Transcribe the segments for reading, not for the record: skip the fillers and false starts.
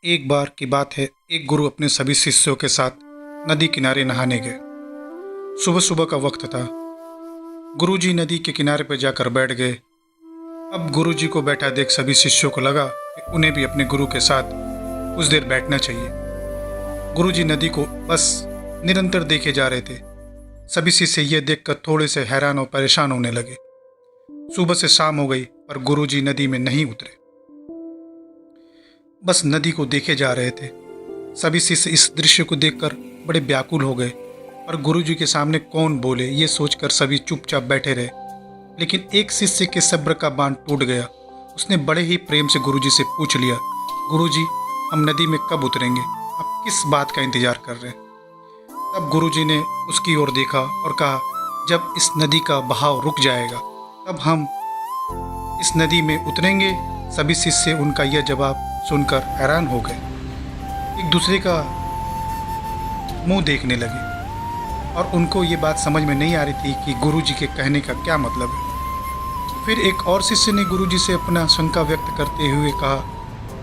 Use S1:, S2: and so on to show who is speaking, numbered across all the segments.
S1: एक बार की बात है, एक गुरु अपने सभी शिष्यों के साथ नदी किनारे नहाने गए। सुबह सुबह का वक्त था। गुरुजी नदी के किनारे पर जाकर बैठ गए। अब गुरुजी को बैठा देख सभी शिष्यों को लगा कि उन्हें भी अपने गुरु के साथ कुछ देर बैठना चाहिए। गुरुजी नदी को बस निरंतर देखे जा रहे थे। सभी शिष्य यह देखकर थोड़े से हैरान और परेशान होने लगे। सुबह से शाम हो गई पर गुरुजी नदी में नहीं उतरे, बस नदी को देखे जा रहे थे। सभी शिष्य इस दृश्य को देखकर बड़े व्याकुल हो गए, पर गुरुजी के सामने कौन बोले ये सोचकर सभी चुपचाप बैठे रहे। लेकिन एक शिष्य के सब्र का बांध टूट गया। उसने बड़े ही प्रेम से गुरुजी से पूछ लिया, गुरुजी, हम नदी में कब उतरेंगे? आप किस बात का इंतजार कर रहे हैं? तब गुरुजी ने उसकी ओर देखा और कहा, जब इस नदी का बहाव रुक जाएगा तब हम इस नदी में उतरेंगे। सभी शिष्य उनका यह जवाब सुनकर हैरान हो गए, एक दूसरे का मुंह देखने लगे और उनको ये बात समझ में नहीं आ रही थी कि गुरुजी के कहने का क्या मतलब है। फिर एक और शिष्य ने गुरुजी से अपना शंका व्यक्त करते हुए कहा,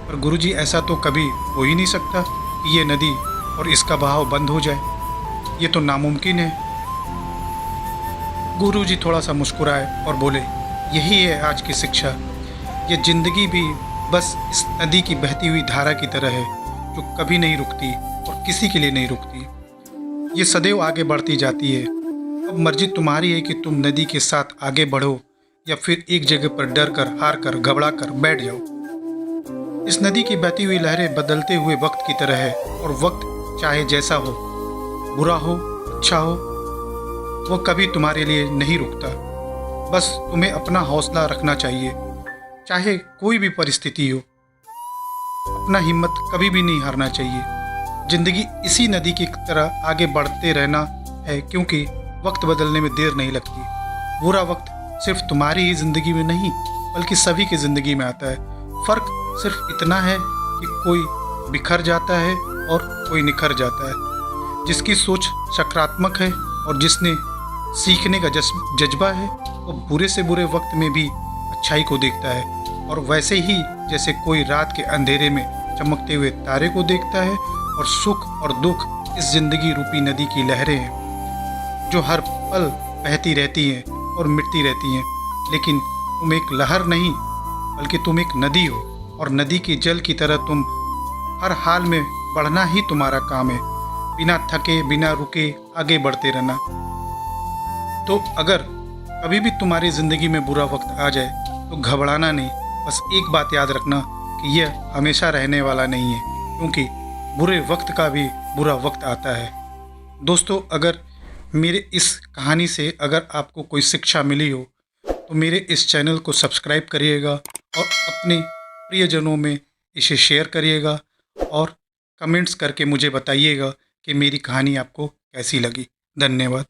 S1: पर गुरुजी, ऐसा तो कभी हो ही नहीं सकता कि ये नदी और इसका बहाव बंद हो जाए, ये तो नामुमकिन है। गुरुजी थोड़ा सा मुस्कुराए और बोले, यही है आज की शिक्षा। ये जिंदगी भी बस इस नदी की बहती हुई धारा की तरह है, जो कभी नहीं रुकती और किसी के लिए नहीं रुकती। ये सदैव आगे बढ़ती जाती है। अब मर्जी तुम्हारी है कि तुम नदी के साथ आगे बढ़ो या फिर एक जगह पर डर कर, हार कर, घबरा कर बैठ जाओ। इस नदी की बहती हुई लहरें बदलते हुए वक्त की तरह है, और वक्त चाहे जैसा हो, बुरा हो, अच्छा हो, वो कभी तुम्हारे लिए नहीं रुकता। बस तुम्हें अपना हौसला रखना चाहिए, चाहे कोई भी परिस्थिति हो। अपना हिम्मत कभी भी नहीं हारना चाहिए। जिंदगी इसी नदी की तरह आगे बढ़ते रहना है, क्योंकि वक्त बदलने में देर नहीं लगती। बुरा वक्त सिर्फ तुम्हारी ही जिंदगी में नहीं, बल्कि सभी की जिंदगी में आता है। फर्क सिर्फ इतना है कि कोई बिखर जाता है और कोई निखर जाता है। जिसकी सोच सकारात्मक है और जिसने सीखने का जज्बा है, वो बुरे से बुरे वक्त में भी अच्छाई को देखता है। और वैसे ही जैसे कोई रात के अंधेरे में चमकते हुए तारे को देखता है। और सुख और दुख इस जिंदगी रूपी नदी की लहरें हैं, जो हर पल बहती रहती हैं और मिटती रहती हैं। लेकिन तुम एक लहर नहीं, बल्कि तुम एक नदी हो, और नदी के जल की तरह तुम हर हाल में बढ़ना ही तुम्हारा काम है। बिना थके, बिना रुके आगे बढ़ते रहना। तो अगर कभी भी तुम्हारी ज़िंदगी में बुरा वक्त आ जाए तो घबराना नहीं। बस एक बात याद रखना कि यह हमेशा रहने वाला नहीं है, क्योंकि बुरे वक्त का भी बुरा वक्त आता है। दोस्तों, अगर मेरे इस कहानी से अगर आपको कोई शिक्षा मिली हो तो मेरे इस चैनल को सब्सक्राइब करिएगा और अपने प्रियजनों में इसे शेयर करिएगा, और कमेंट्स करके मुझे बताइएगा कि मेरी कहानी आपको कैसी लगी। धन्यवाद।